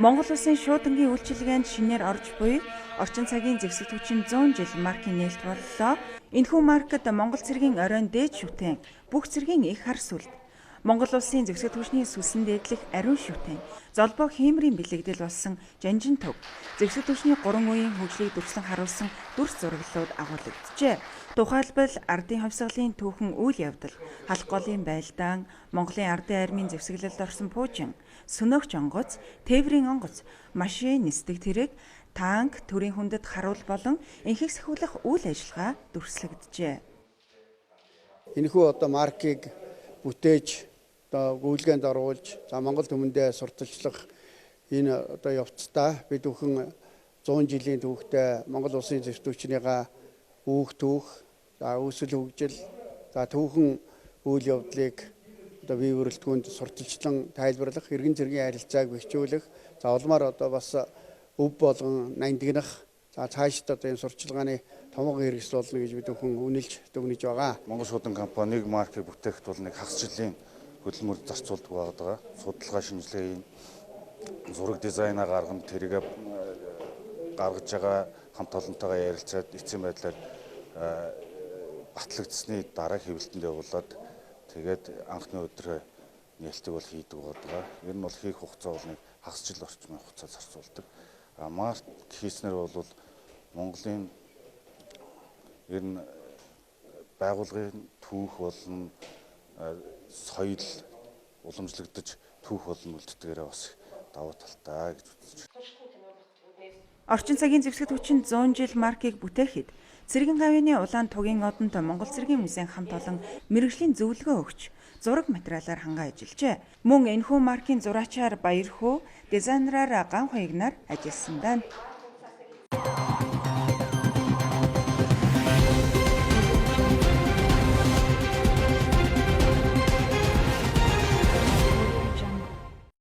Монгол улсын шуудангийн үйлчилгээнд шинээр орж буй орчин цагийн зэвсэг түвшин 100 жил маркийн нээлт боллоо. Энэхүү маркад Монгол цэргийн оройн дээд шүтэн, бүх цэргийн их хар сүлд, Монгол улсын зэвсэг түвшний сүлсэн дээдлэх ариун шүтэн, золбоо хиймрийн бэлэгдэл болсон жанжин төв, зэвсэг түвшний 3 үеийн хөгжлийг дүрслэн харуулсан дүрс зураглалууд агуулгджээ. Тухайлбал ардын хувьсгалын түүхэн үйл явдал, халах голын байлдаан, Монголын ардын армийн зэвсэглэлд орсон пуужин, сөнөөгч онгоц, тээврийн онгоц, машин нисдэг тэрэг, танк, төрийн хүндэт харуул болон энхийг сахиулах үйл ажиллагаа дүрслэгджээ. Энэхүү маркийг бүтээж гүйлгээнд оруулж Монгол түмэндээ сурталчлах энэ явцдаа бид бүхэн 100 жилийн түүхтэй Монгол улсын зэвсэг түвшнийгаа үүх түүх, үүсэл хөгжил, түүхэн үйл явдлыг бие бүрэлдэхүүнд сурталчлан тайлбарлах, иргэн цэргийн харилцааг бэхжүүлэх, улмаар бас өв болгон нандинах, цаашдаа энэ сурчлагын томоохон хэрэгсэл болно гэж бид бүхэн үнэлж дүгнэж байгаа. Монгол шуудан компаниг маркийг бүтээхэд бол нэг хагас жилийн хөдөлмөр зарцуулдаг байгаа. Судалгаа шинжилгээ, зураг дизайнаа гаргана, тэрийг гаргаж байгаа хамт олонтойгоо ярилцаад эцсийн байдлаар батлагдсны дараа хэвлэлтэнд явуулаад тэгээд анхны өдөр нээлтийг бол хийдэг байгаа. Ер нь бол хийх хугацаа бол нэг хагас жил орчмын хугацаа зарцуулдаг. Марк хийснээр бол Монголын ер нь байгууллагын түүх болон соёл уламжлагдаж түүх болон үлддгээрээ бас давуу талтай гэж үзэж байна. Орчин цагийн зэвсэг түвшин 100 жил маркийг бүтээхэд цэргийн гавьяаны улаан тугийн одонд Монгол цэргийн музейн хамт олон мэргэжлийн зөвлөгөө өгч зураг материалаар хангаа ажиллажээ. Мөн энэхүү маркийн зураачаар Баяр хүү, дизайнераар Ган Хуягнаар ажилласан байна.